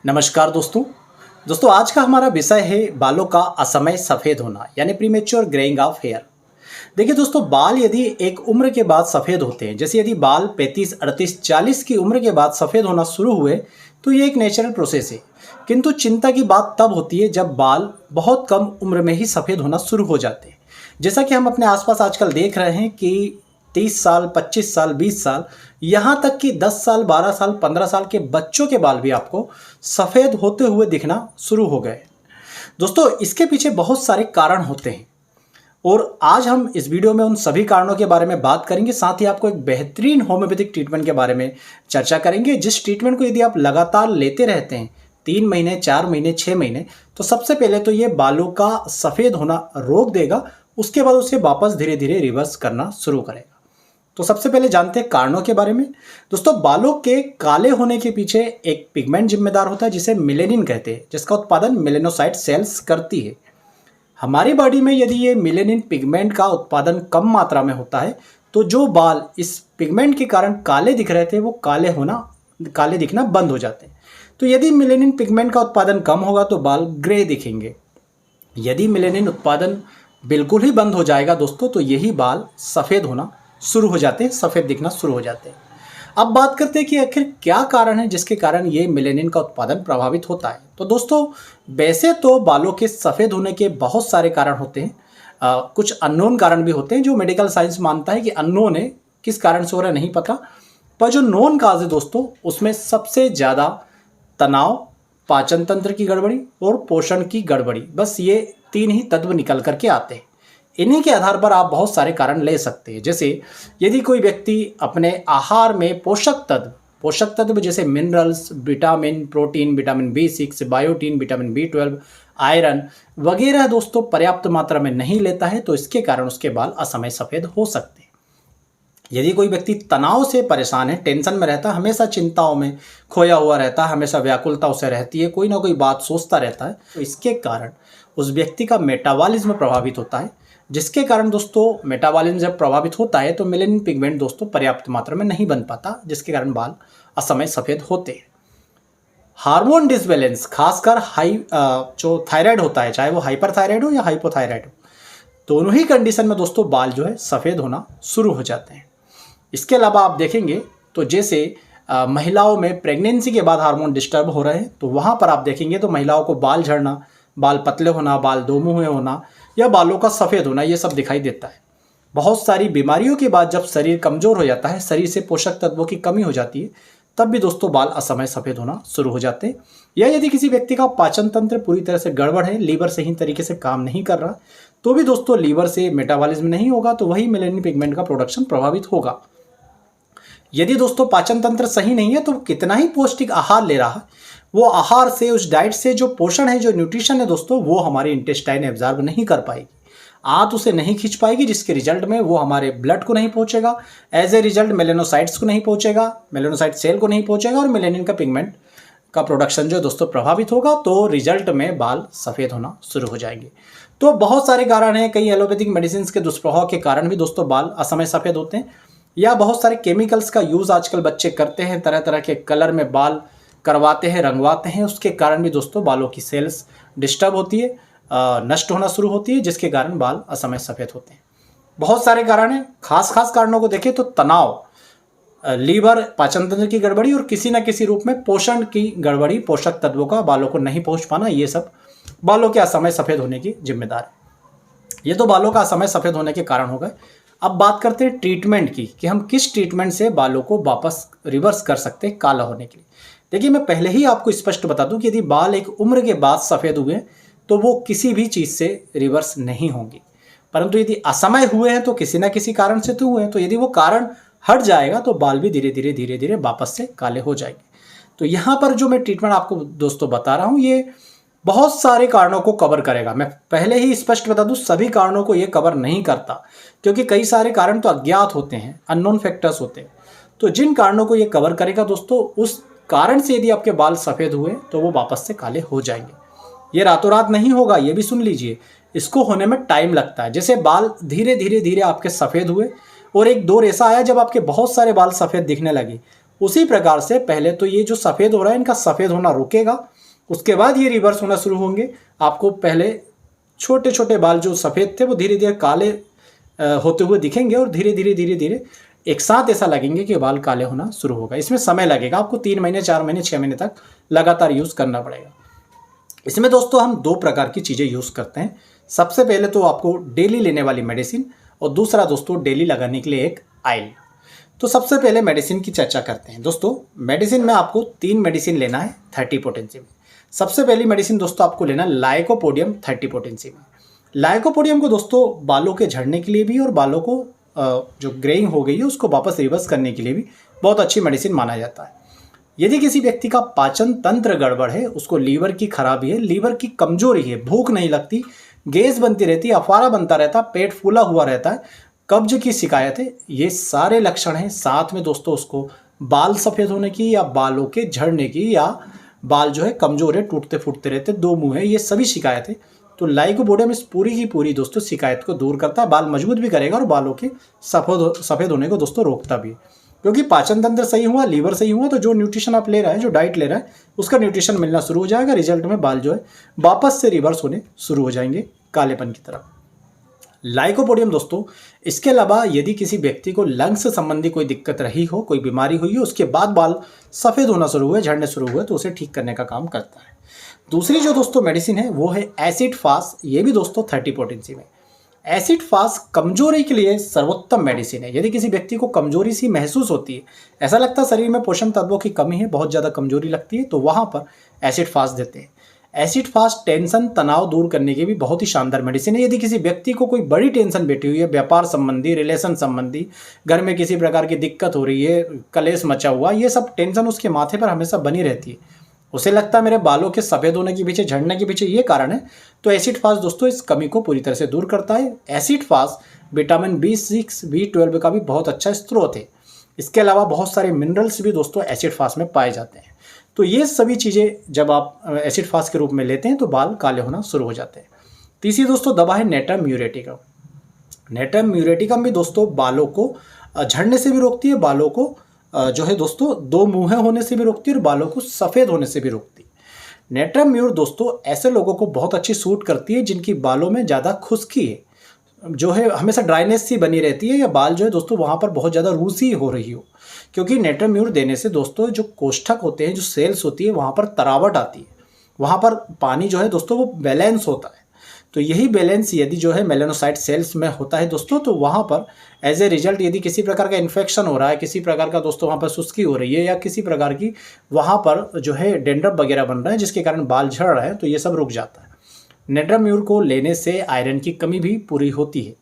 नमस्कार दोस्तों आज का हमारा विषय है बालों का असमय सफ़ेद होना यानी प्रीमेच्योर ग्रेइंग ऑफ हेयर। देखिए दोस्तों, बाल यदि एक उम्र के बाद सफ़ेद होते हैं, जैसे यदि बाल 35, 38, 40 की उम्र के बाद सफ़ेद होना शुरू हुए तो ये एक नेचुरल प्रोसेस है। किंतु चिंता की बात तब होती है जब बाल बहुत कम उम्र में ही सफ़ेद होना शुरू हो जाते हैं। जैसा कि हम अपने आसपास आजकल देख रहे हैं कि 30 साल, 25 साल, 20 साल, यहाँ तक कि 10 साल, 12 साल, 15 साल के बच्चों के बाल भी आपको सफ़ेद होते हुए दिखना शुरू हो गए। दोस्तों, इसके पीछे बहुत सारे कारण होते हैं और आज हम इस वीडियो में उन सभी कारणों के बारे में बात करेंगे। साथ ही आपको एक बेहतरीन होम्योपैथिक ट्रीटमेंट के बारे में चर्चा करेंगे, जिस ट्रीटमेंट को यदि आप लगातार लेते रहते हैं 3 महीने, 4 महीने, 6 महीने, तो सबसे पहले तो ये बालों का सफ़ेद होना रोक देगा, उसके बाद उसे वापस धीरे धीरे रिवर्स करना शुरू करेगा। तो सबसे पहले जानते हैं कारणों के बारे में। दोस्तों, बालों के काले होने के पीछे एक पिगमेंट जिम्मेदार होता है जिसे मेलेनिन कहते हैं, जिसका उत्पादन मेलेनोसाइट सेल्स करती है। हमारी बॉडी में यदि ये मेलेनिन पिगमेंट का उत्पादन कम मात्रा में होता है तो जो बाल इस पिगमेंट के कारण काले दिख रहे थे वो काले दिखना बंद हो जाते हैं। तो यदि मेलेनिन पिगमेंट का उत्पादन कम होगा तो बाल ग्रे दिखेंगे। यदि मेलेनिन उत्पादन बिल्कुल ही बंद हो जाएगा दोस्तों, तो यही बाल सफ़ेद होना शुरू हो जाते हैं, सफ़ेद दिखना शुरू हो जाते हैं। अब बात करते हैं कि आखिर क्या कारण है जिसके कारण ये मेलेनिन का उत्पादन प्रभावित होता है। तो दोस्तों, वैसे तो बालों के सफ़ेद होने के बहुत सारे कारण होते हैं। कुछ अननोन कारण भी होते हैं जो मेडिकल साइंस मानता है कि अननोन है, किस कारण से हो रहा है नहीं पता। पर जो नोन काज है दोस्तों, उसमें सबसे ज़्यादा तनाव, पाचन तंत्र की गड़बड़ी और पोषण की गड़बड़ी, बस ये 3 ही तत्व निकल करके आते हैं। इन्हीं के आधार पर आप बहुत सारे कारण ले सकते हैं। जैसे यदि कोई व्यक्ति अपने आहार में पोषक तत्व जैसे minerals, vitamin, protein, vitamin B6, biotin, vitamin B12, iron वगैरह दोस्तों पर्याप्त मात्रा में नहीं लेता है तो इसके कारण उसके बाल असमय सफ़ेद हो सकते हैं। यदि कोई व्यक्ति तनाव से परेशान है, टेंशन में रहता है, हमेशा चिंताओं में खोया हुआ रहता है, हमेशा व्याकुलता उसे रहती है, कोई ना कोई बात सोचता रहता है, तो इसके कारण उस व्यक्ति का मेटाबॉलिज्म प्रभावित होता है। जिसके कारण दोस्तों मेटाबॉलिज्म जब प्रभावित होता है तो मेलेनिन पिगमेंट दोस्तों पर्याप्त मात्रा में नहीं बन पाता, जिसके कारण बाल असमय सफ़ेद होते हैं। हार्मोन डिसबैलेंस, खासकर जो थायराइड होता है, चाहे वो हाइपरथायराइड हो या हाइपोथायराइड हो, दोनों ही कंडीशन में दोस्तों बाल जो है सफ़ेद होना शुरू हो जाते हैं। इसके अलावा आप देखेंगे तो जैसे महिलाओं में प्रेगनेंसी के बाद हार्मोन डिस्टर्ब हो रहे हैं तो वहाँ पर आप देखेंगे तो महिलाओं को बाल झड़ना, बाल पतले होना, बाल दो मुँहे होना या बालों का सफ़ेद होना, ये सब दिखाई देता है। बहुत सारी बीमारियों के बाद जब शरीर कमज़ोर हो जाता है, शरीर से पोषक तत्वों की कमी हो जाती है, तब भी दोस्तों बाल असमय सफ़ेद होना शुरू हो जाते हैं। या यदि किसी व्यक्ति का पाचन तंत्र पूरी तरह से गड़बड़ है, लीवर सही तरीके से काम नहीं कर रहा, तो भी दोस्तों लीवर से मेटाबॉलिज्म नहीं होगा तो वही मेलेनिन पिगमेंट का प्रोडक्शन प्रभावित होगा। यदि दोस्तों पाचन तंत्र सही नहीं है तो कितना ही पौष्टिक आहार ले रहा है, वो आहार से, उस डाइट से जो पोषण है, जो न्यूट्रिशन है दोस्तों, वो हमारी इंटेस्टाइन एब्जॉर्ब नहीं कर पाएगी, आंत उसे नहीं खींच पाएगी, जिसके रिजल्ट में वो हमारे ब्लड को नहीं पहुंचेगा, एज ए रिजल्ट मेलेनोसाइट्स को नहीं पहुंचेगा, मेलेनोसाइट सेल को नहीं पहुंचेगा और मेलेनिन का पिगमेंट का प्रोडक्शन जो दोस्तों प्रभावित होगा, तो रिजल्ट में बाल सफ़ेद होना शुरू हो जाएंगे। तो बहुत सारे कारण हैं, कई एलोपैथिक मेडिसिन के दुष्प्रभाव के कारण भी दोस्तों बाल असमय सफ़ेद होते हैं, या बहुत सारे केमिकल्स का यूज़ आजकल बच्चे करते हैं, तरह तरह के कलर में बाल करवाते हैं, रंगवाते हैं, उसके कारण भी दोस्तों बालों की सेल्स डिस्टर्ब होती है, नष्ट होना शुरू होती है, जिसके कारण बाल असमय सफ़ेद होते हैं। बहुत सारे कारण हैं। खास कारणों को देखें तो तनाव, लीवर, पाचन तंत्र की गड़बड़ी और किसी न किसी रूप में पोषण की गड़बड़ी, पोषक तत्वों का बालों को नहीं पहुंच पाना, ये सब बालों के असमय सफ़ेद होने की जिम्मेदार है। ये तो बालों का असमय सफ़ेद होने के कारण हो गए। अब बात करते हैं ट्रीटमेंट की, कि हम किस ट्रीटमेंट से बालों को वापस रिवर्स कर सकते हैं काला होने के लिए। देखिए, मैं पहले ही आपको स्पष्ट बता दूं कि यदि बाल एक उम्र के बाद सफ़ेद हुए तो वो किसी भी चीज़ से रिवर्स नहीं होंगे, परंतु यदि असमय हुए हैं तो किसी ना किसी कारण से तो हुए हैं, तो यदि वो कारण हट जाएगा तो बाल भी धीरे धीरे वापस से काले हो जाएंगे। तो यहाँ पर जो मैं ट्रीटमेंट आपको दोस्तों बता रहा हूँ, ये बहुत सारे कारणों को कवर करेगा। मैं पहले ही स्पष्ट बता दूं, सभी कारणों को ये कवर नहीं करता, क्योंकि कई सारे कारण तो अज्ञात होते हैं, अननोन फैक्टर्स होते हैं। तो जिन कारणों को ये कवर करेगा दोस्तों, उस कारण से यदि आपके बाल सफ़ेद हुए तो वो वापस से काले हो जाएंगे। ये रातों रात नहीं होगा, ये भी सुन लीजिए, इसको होने में टाइम लगता है। जैसे बाल धीरे धीरे आपके सफ़ेद हुए और एक दौर ऐसा आया जब आपके बहुत सारे बाल सफ़ेद दिखने लगे, उसी प्रकार से पहले तो ये जो सफ़ेद हो रहा है, इनका सफ़ेद होना रुकेगा, उसके बाद ये रिवर्स होना शुरू होंगे। आपको पहले छोटे छोटे बाल जो सफ़ेद थे वो धीरे धीरे काले होते हुए दिखेंगे और धीरे धीरे एक साथ ऐसा लगेंगे कि बाल काले होना शुरू होगा। इसमें समय लगेगा, आपको 3 महीने, 4 महीने, 6 महीने तक लगातार यूज़ करना पड़ेगा। इसमें दोस्तों हम 2 प्रकार की चीज़ें यूज़ करते हैं। सबसे पहले तो आपको डेली लेने वाली मेडिसिन और दूसरा दोस्तों डेली लगाने के लिए एक ऑयल। तो सबसे पहले मेडिसिन की चर्चा करते हैं। दोस्तों मेडिसिन में आपको 3 मेडिसिन लेना है 30 पोटेंसी में। सबसे पहली मेडिसिन दोस्तों आपको लेना लाइकोपोडियम 30 पोटेंसी में। लाइकोपोडियम को दोस्तों बालों के झड़ने के लिए भी और बालों को जो ग्रेइंग हो गई है उसको वापस रिवर्स करने के लिए भी बहुत अच्छी मेडिसिन माना जाता है। यदि किसी व्यक्ति का पाचन तंत्र गड़बड़ है, उसको लीवर की खराबी है, लीवर की कमजोरी है, भूख नहीं लगती, गैस बनती रहती है, अफारा बनता रहता है, पेट फूला हुआ रहता है, कब्ज की शिकायत है, ये सारे लक्षण हैं। साथ में दोस्तों उसको बाल सफ़ेद होने की या बालों के झड़ने की या बाल जो है कमज़ोर है, टूटते फूटते रहते, 2 मुँह है, ये सभी शिकायत है। तो लाइकोपोडियम इस पूरी की पूरी दोस्तों शिकायत को दूर करता है, बाल मजबूत भी करेगा और बालों के सफ़ेद होने को दोस्तों रोकता भी है। क्योंकि पाचन तंत्र सही हुआ, लीवर सही हुआ, तो जो न्यूट्रिशन आप ले रहे हैं, जो डाइट ले रहा है, उसका न्यूट्रिशन मिलना शुरू हो जाएगा। रिजल्ट में बाल जो है वापस से रिवर्स होने शुरू हो जाएंगे कालेपन की तरफ। लाइकोपोडियम दोस्तों इसके अलावा यदि किसी व्यक्ति को लंग्स संबंधी कोई दिक्कत रही हो, कोई बीमारी हुई हो, उसके बाद बाल सफ़ेद होना शुरू हुए, झड़ने शुरू हुए, तो उसे ठीक करने का काम करता है। दूसरी जो दोस्तों मेडिसिन है वो है एसिड फास्ट। ये भी दोस्तों 30 पोटेंसी में। एसिड फास्ट कमजोरी के लिए सर्वोत्तम मेडिसिन है। यदि किसी व्यक्ति को कमजोरी सी महसूस होती है, ऐसा लगता है शरीर में पोषण तत्वों की कमी है, बहुत ज़्यादा कमजोरी लगती है, तो वहाँ पर एसिड फास्ट देते हैं। एसिड फास्ट टेंशन, तनाव दूर करने की भी बहुत ही शानदार मेडिसिन है। यदि किसी व्यक्ति को कोई बड़ी टेंशन बैठी हुई है, व्यापार संबंधी, रिलेशन संबंधी, घर में किसी प्रकार की दिक्कत हो रही है, कलेश मचा हुआ, ये सब टेंशन उसके माथे पर हमेशा बनी रहती है, उसे लगता है मेरे बालों के सफ़ेद होने के पीछे, झड़ने के पीछे ये कारण है, तो एसिड फास्ट दोस्तों इस कमी को पूरी तरह से दूर करता है। Acid fast vitamin B6, B12 का भी बहुत अच्छा स्रोत है। इसके अलावा बहुत सारे मिनरल्स भी दोस्तों एसिड फास्ट में पाए जाते हैं। तो ये सभी चीज़ें जब आप एसिड फास्ट के रूप में लेते हैं तो बाल काले होना शुरू हो जाते हैं। तीसरी दोस्तों दवा है नेट्रम म्यूरेटिकम। नेट्रम म्यूरेटिकम भी दोस्तों बालों को झड़ने से भी रोकती है, बालों को जो है दोस्तों 2 मुँहें होने से भी रोकती है और बालों को सफ़ेद होने से भी रोकती है। नेट्रम म्यूर दोस्तों ऐसे लोगों को बहुत अच्छी सूट करती है जिनकी बालों में ज़्यादा खुश्की है, जो है हमेशा ड्राइनेस सी बनी रहती है, या बाल जो है दोस्तों वहाँ पर बहुत ज़्यादा रूसी हो रही हो। क्योंकि नेट्रम म्यूर देने से दोस्तों जो कोष्ठक होते हैं, जो सेल्स होती है, वहाँ पर तरावट आती है, वहाँ पर पानी जो है दोस्तों वो बैलेंस होता है। तो यही बैलेंस यदि जो है मेलानोसाइट सेल्स में होता है दोस्तों, तो वहाँ पर एज ए रिजल्ट यदि किसी प्रकार का इन्फेक्शन हो रहा है, किसी प्रकार का दोस्तों वहाँ पर सुस्ती हो रही है, या किसी प्रकार की वहाँ पर जो है डेंड्रफ वगैरह बन रहा है जिसके कारण बाल झड़ रहे हैं, तो ये सब रुक जाता है। नेट्रम म्यूर को लेने से आयरन की कमी भी पूरी होती है,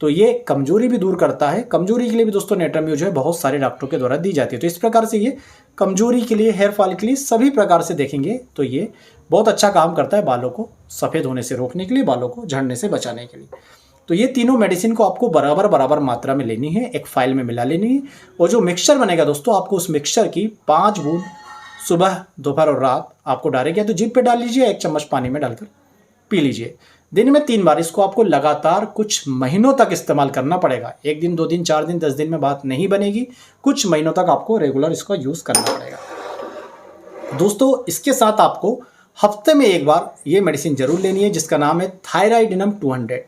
तो ये कमजोरी भी दूर करता है। कमजोरी के लिए भी दोस्तों नेट्रम म्यूर जो है बहुत सारे डॉक्टरों के द्वारा दी जाती है। तो इस प्रकार से ये कमजोरी के लिए, हेयर फॉल के लिए, सभी प्रकार से देखेंगे तो ये बहुत अच्छा काम करता है बालों को सफ़ेद होने से रोकने के लिए, बालों को झड़ने से बचाने के लिए। तो ये तीनों मेडिसिन को आपको बराबर मात्रा में लेनी है, एक फाइल में मिला लेनी है, और जो मिक्सचर बनेगा दोस्तों आपको उस मिक्सचर की 5 बूंद सुबह, दोपहर और रात आपको डालेंगे, तो जीभ पे डाल लीजिए, 1 चम्मच पानी में डालकर पी लीजिए। दिन में 3 बार इसको आपको लगातार कुछ महीनों तक इस्तेमाल करना पड़ेगा। 1 दिन, 2 दिन, 4 दिन, 10 दिन में बात नहीं बनेगी, कुछ महीनों तक आपको रेगुलर इसको यूज़ करना पड़ेगा। दोस्तों इसके साथ आपको हफ्ते में 1 बार ये मेडिसिन जरूर लेनी है, जिसका नाम है थायराइडिनम 200।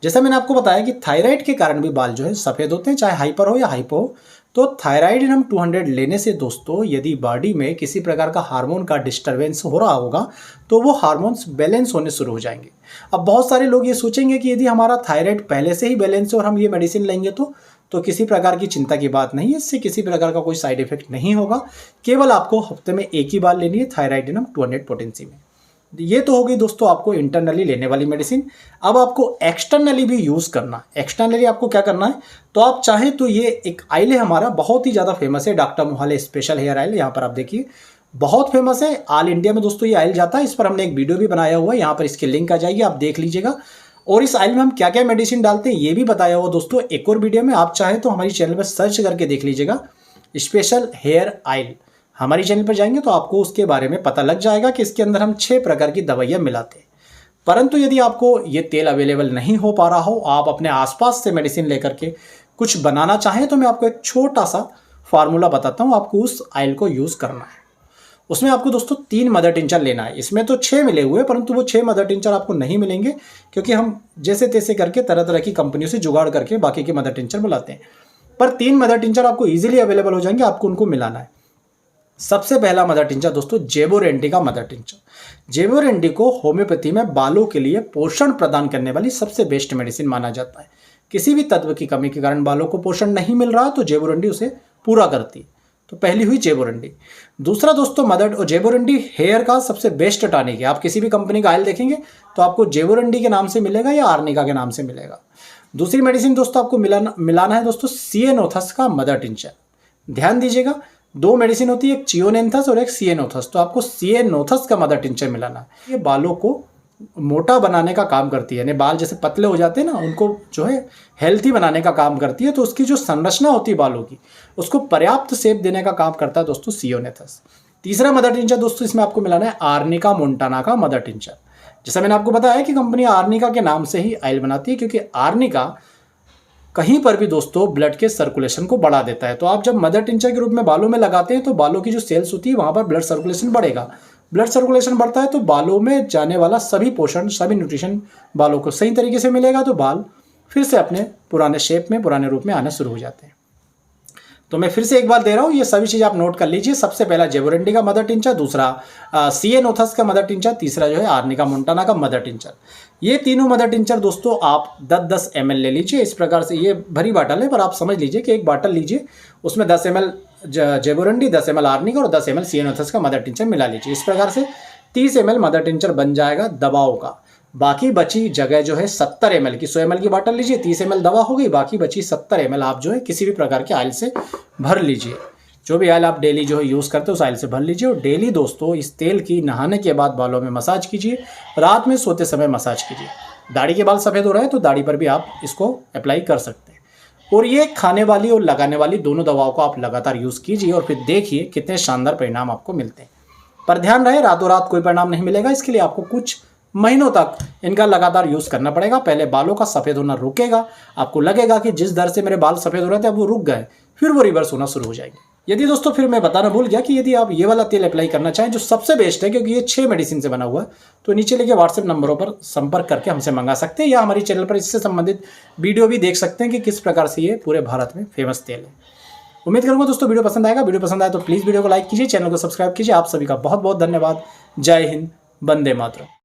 जैसा मैंने आपको बताया कि थायराइड के कारण भी बाल जो है सफ़ेद होते हैं, चाहे हाइपर हो या हाइपो हो। तो थायराइडिनम 200 लेने से दोस्तों यदि बॉडी में किसी प्रकार का हार्मोन का डिस्टर्बेंस हो रहा होगा तो वो हार्मोन्स बैलेंस होने शुरू हो जाएंगे। अब बहुत सारे लोग ये सोचेंगे कि यदि हमारा थायराइड पहले से ही बैलेंस है और हम ये मेडिसिन लेंगे तो किसी प्रकार की चिंता की बात नहीं है, इससे किसी प्रकार का कोई साइड इफेक्ट नहीं होगा। केवल आपको हफ्ते में 1 ही बार लेनी है थायराइडिनम 200 पोटेंसी में। ये तो हो गई दोस्तों आपको इंटरनली लेने वाली मेडिसिन। अब आपको एक्सटर्नली भी यूज़ करना। एक्सटर्नली आपको क्या करना है, तो आप चाहें तो ये एक ऑयल है हमारा, बहुत ही ज़्यादा फेमस है, डॉक्टर मोहाले स्पेशल हेयर ऑयल। यहाँ पर आप देखिए बहुत फेमस है, ऑल इंडिया में दोस्तों ये ऑयल जाता है। इस पर हमने एक वीडियो भी बनाया हुआ है, यहाँ पर इसकी लिंक आ जाएगी, आप देख लीजिएगा। और इस ऑयल में हम क्या क्या मेडिसिन डालते हैं ये भी बताया हुआ दोस्तों एक और वीडियो में, आप चाहें तो हमारी चैनल पर सर्च करके देख लीजिएगा, स्पेशल हेयर ऑयल। हमारी चैनल पर जाएंगे तो आपको उसके बारे में पता लग जाएगा कि इसके अंदर हम 6 प्रकार की दवाइयाँ मिलाते हैं। परंतु यदि आपको ये तेल अवेलेबल नहीं हो पा रहा हो, आप अपने आसपास से मेडिसिन लेकर के कुछ बनाना चाहें, तो मैं आपको एक छोटा सा फार्मूला बताता हूँ, आपको उस ऑयल को यूज़ करना है। उसमें आपको दोस्तों 3 मदर टिंचर लेना है। इसमें तो 6 मिले हुए, परंतु वो 6 मदर टिंचर आपको नहीं मिलेंगे, क्योंकि हम जैसे तैसे करके तरह तरह की कंपनियों से जुगाड़ करके बाकी के मदर टिंचर बुलाते हैं। पर 3 मदर टिंचर आपको ईजिली अवेलेबल हो जाएंगे, आपको उनको मिलाना है। सबसे पहला मदर टिंचर दोस्तों जेबोरेंडी का मदर टिंचर। जेबोरेंडी को होम्योपैथी में बालों के लिए पोषण प्रदान करने वाली सबसे बेस्ट मेडिसिन माना जाता है। किसी भी तत्व की कमी के कारण बालों को पोषण नहीं मिल रहा तो जेबोरेंडी उसे पूरा करती है। तो पहली हुई जेबोरेंडी। दूसरा दोस्तों मदर और जेबोरेंडी हेयर का सबसे बेस्ट टॉनिक है। आप किसी भी कंपनी का ऑयल देखेंगे तो आपको जेबोरेंडी के नाम से मिलेगा या आर्निका के नाम से मिलेगा। दूसरी मेडिसिन दोस्तों आपको मिलाना है दोस्तों सिएनोथस का मदर टिंचर। ध्यान दीजिएगा, 2 मेडिसिन होती है, एक चियोनेंथस और एक सिएनोथस। तो आपको सिएनोथस का मदर टिंचर मिलाना है। ये बालों को मोटा बनाने का काम करती है, यानी बाल जैसे पतले हो जाते हैं ना, उनको जो है हेल्थी बनाने का काम करती है। तो उसकी जो संरचना होती है बालों की, उसको पर्याप्त शेप देने का काम करता है दोस्तों सियोनेथस। तीसरा मदर टिंचर दोस्तों इसमें आपको मिलाना है आर्निका मोंटाना का मदर टिंचर। जैसा मैंने आपको बताया कि कंपनी आर्निका के नाम से ही ऑयल बनाती है, क्योंकि आर्निका कहीं पर भी दोस्तों ब्लड के सर्कुलेशन को बढ़ा देता है। तो आप जब मदर टिंचर के रूप में बालों में लगाते हैं तो बालों की जो सेल्स होती है वहाँ पर ब्लड सर्कुलेशन बढ़ेगा। ब्लड सर्कुलेशन बढ़ता है तो बालों में जाने वाला सभी पोषण, सभी न्यूट्रिशन बालों को सही तरीके से मिलेगा, तो बाल फिर से अपने पुराने शेप में, पुराने रूप में आने शुरू हो जाते हैं। तो मैं फिर से एक बार दे रहा हूँ, ये सभी चीज़ आप नोट कर लीजिए। सबसे पहला जेबोरेंडी का मदर टिंचर, दूसरा सिएनोथस का मदर टिंचर, तीसरा जो है आर्निका मोंटाना का मदर टिंचर। ये तीनों मदर टिंचर दोस्तों आप 10-10 ml ले लीजिए। इस प्रकार से ये भरी बाटल है, पर आप समझ लीजिए कि एक बाटल लीजिए, उसमें 10 ml जेबोरेंडी, 10 ml आर्निका और 10 ml सिएनोथस का मदर टिंचर मिला लीजिए। इस प्रकार से 30 ml मदर टिंचर बन जाएगा दवाओं का। बाकी बची जगह जो है 70 ml की, 100 ml की बाटल लीजिए, 30 ml दवा हो गई, बाकी बची 70 ml आप जो है किसी भी प्रकार के ऑयल से भर लीजिए। जो भी ऑयल आप डेली जो है यूज़ करते हो उस ऑयल से भर लीजिए। और डेली दोस्तों इस तेल की नहाने के बाद बालों में मसाज कीजिए, रात में सोते समय मसाज कीजिए। दाढ़ी के बाल सफ़ेद हो रहे हैं तो दाढ़ी पर भी आप इसको अप्लाई कर सकते हैं। और ये खाने वाली और लगाने वाली दोनों दवाओं को आप लगातार यूज़ कीजिए और फिर देखिए कितने शानदार परिणाम आपको मिलते हैं। पर ध्यान रहे, रातों रात कोई परिणाम नहीं मिलेगा। इसके लिए आपको कुछ महीनों तक इनका लगातार यूज़ करना पड़ेगा। पहले बालों का सफ़ेद होना रुकेगा, आपको लगेगा कि जिस दर से मेरे बाल सफ़ेद हो रहे थे अब वो रुक गए, फिर वो रिवर्स होना शुरू हो जाएंगे। यदि दोस्तों फिर मैं बताना भूल गया कि यदि आप ये वाला तेल अप्लाई करना चाहें जो सबसे बेस्ट है, क्योंकि ये 6 मेडिसिन से बना हुआ है, तो नीचे लिखे व्हाट्सएप नंबरों पर संपर्क करके हमसे मंगा सकते हैं, या हमारी चैनल पर इससे संबंधित वीडियो भी देख सकते हैं कि किस प्रकार से ये पूरे भारत में फेमस तेल है। उम्मीद करूंगा दोस्तों वीडियो पसंद आएगा। वीडियो पसंद आए तो प्लीज़ वीडियो को लाइक कीजिए, चैनल को सब्सक्राइब कीजिए। आप सभी का बहुत बहुत धन्यवाद। जय हिंद, वंदे मातरम।